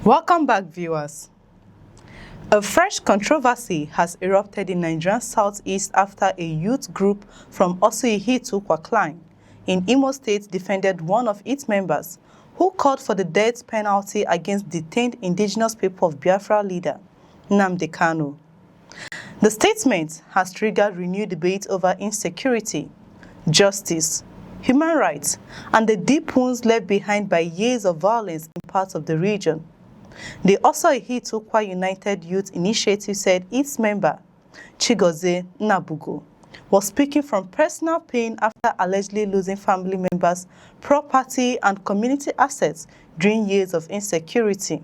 Welcome back, viewers. A fresh controversy has erupted in Nigerian southeast after a youth group from Orsuihiteukwa clan in Imo State defended one of its members who called for the death penalty against detained indigenous people of Biafra leader Nnamdi Kanu. The statement has triggered renewed debate over insecurity, justice, human rights, and the deep wounds left behind by years of violence in parts of the region. The Orsuihiteukwa United Youth Initiative said its member, Chigozie Nnabugo, was speaking from personal pain after allegedly losing family members, property, and community assets during years of insecurity.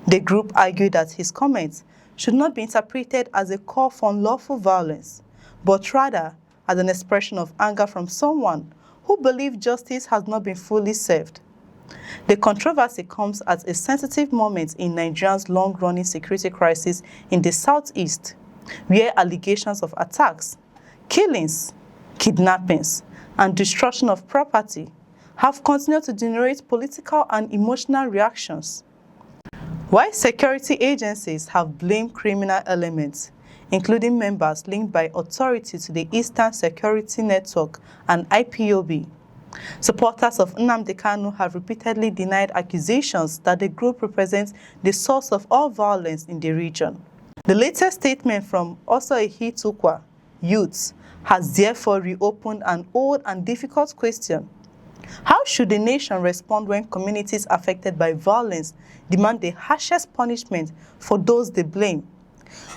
The group argued that his comments should not be interpreted as a call for unlawful violence, but rather as an expression of anger from someone who believes justice has not been fully served. The controversy comes at a sensitive moment in Nigeria's long-running security crisis in the southeast, where allegations of attacks, killings, kidnappings, and destruction of property have continued to generate political and emotional reactions. While security agencies have blamed criminal elements, including members linked by authority to the Eastern Security Network and IPOB, supporters of Nnamdi Kanu have repeatedly denied accusations that the group represents the source of all violence in the region. The latest statement from Orsuihiteukwa youths has therefore reopened an old and difficult question. How should the nation respond when communities affected by violence demand the harshest punishment for those they blame,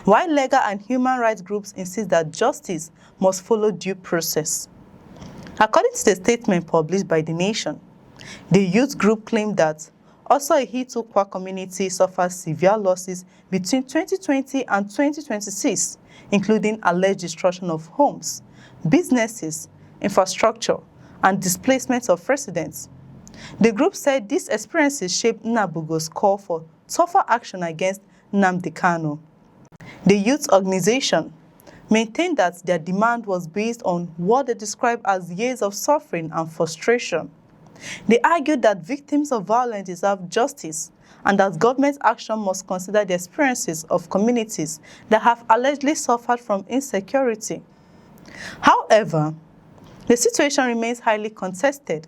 while legal and human rights groups insist that justice must follow due process? According to the statement published by The Nation, the youth group claimed that Orsuihiteukwa community suffered severe losses between 2020 and 2026, including alleged destruction of homes, businesses, infrastructure, and displacement of residents. The group said these experiences shaped Nnabugo's call for tougher action against Nnamdi Kanu. The youth organization maintained that their demand was based on what they described as years of suffering and frustration. They argued that victims of violence deserve justice and that government action must consider the experiences of communities that have allegedly suffered from insecurity. However, the situation remains highly contested.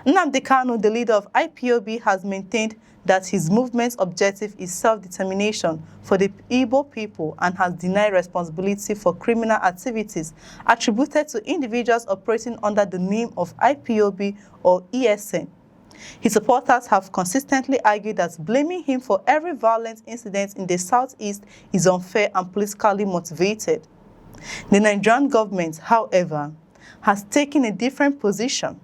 Nnamdi Kanu, the leader of IPOB, has maintained that his movement's objective is self-determination for the Igbo people and has denied responsibility for criminal activities attributed to individuals operating under the name of IPOB or ESN. His supporters have consistently argued that blaming him for every violent incident in the southeast is unfair and politically motivated. The Nigerian government, however, has taken a different position.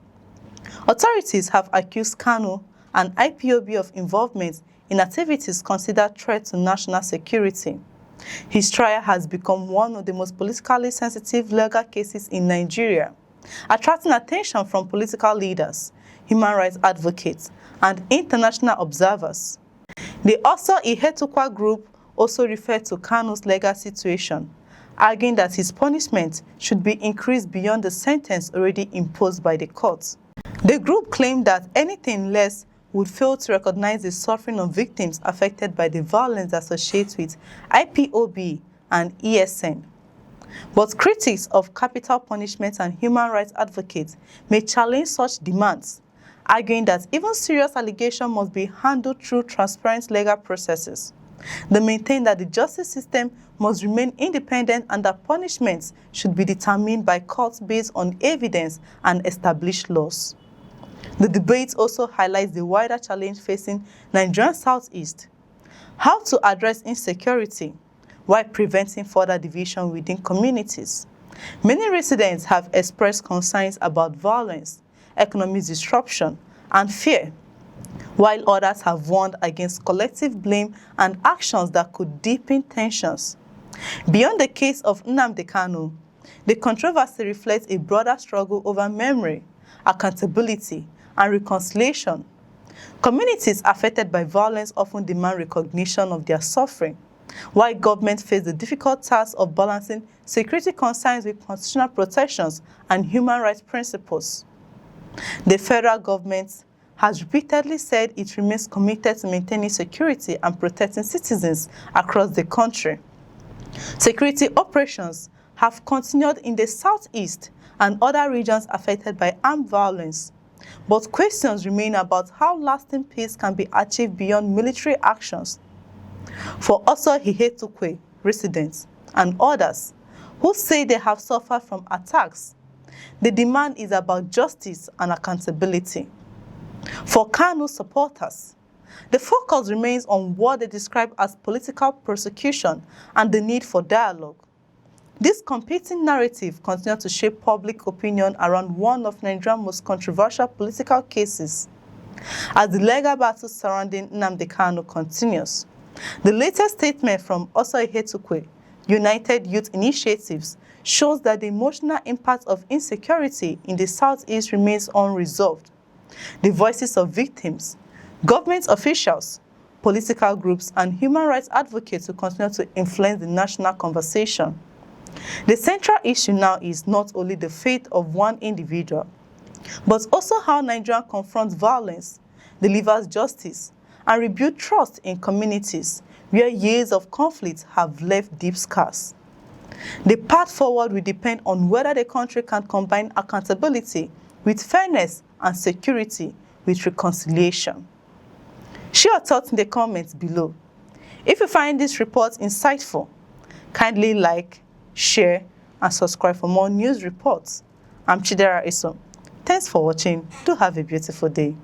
Authorities have accused Kanu and IPOB of involvement in activities considered threat to national security. His trial has become one of the most politically sensitive legal cases in Nigeria, attracting attention from political leaders, human rights advocates, and international observers. The Orsuihiteukwa group also referred to Kanu's legal situation, arguing that his punishment should be increased beyond the sentence already imposed by the court. The group claimed that anything less would fail to recognize the suffering of victims affected by the violence associated with IPOB and ESN. But critics of capital punishment and human rights advocates may challenge such demands, arguing that even serious allegations must be handled through transparent legal processes. They maintain that the justice system must remain independent and that punishments should be determined by courts based on evidence and established laws. The debate also highlights the wider challenge facing Nigerian southeast: how to address insecurity while preventing further division within communities. Many residents have expressed concerns about violence, economic disruption, and fear, while others have warned against collective blame and actions that could deepen tensions. Beyond the case of Nnamdi Kanu, the controversy reflects a broader struggle over memory, accountability, and reconciliation. Communities affected by violence often demand recognition of their suffering, while governments face the difficult task of balancing security concerns with constitutional protections and human rights principles. The federal government has repeatedly said it remains committed to maintaining security and protecting citizens across the country. Security operations have continued in the southeast and other regions affected by armed violence, but questions remain about how lasting peace can be achieved beyond military actions. For Orsuihiteukwa residents and others who say they have suffered from attacks, the demand is about justice and accountability. For Kanu supporters, the focus remains on what they describe as political persecution and the need for dialogue. This competing narrative continues to shape public opinion around one of Nigeria's most controversial political cases. As the legal battle surrounding Nnamdi Kanu continues, the latest statement from Orsuihiteukwa United Youth Initiatives shows that the emotional impact of insecurity in the southeast remains unresolved. The voices of victims, government officials, political groups, and human rights advocates will continue to influence the national conversation. The central issue now is not only the fate of one individual, but also how Nigeria confronts violence, delivers justice, and rebuilds trust in communities where years of conflict have left deep scars. The path forward will depend on whether the country can combine accountability with fairness and security with reconciliation. Share your thoughts in the comments below. If you find this report insightful, kindly like, share, and subscribe for more news reports. I'm Chidera Isom. Thanks for watching. Do have a beautiful day.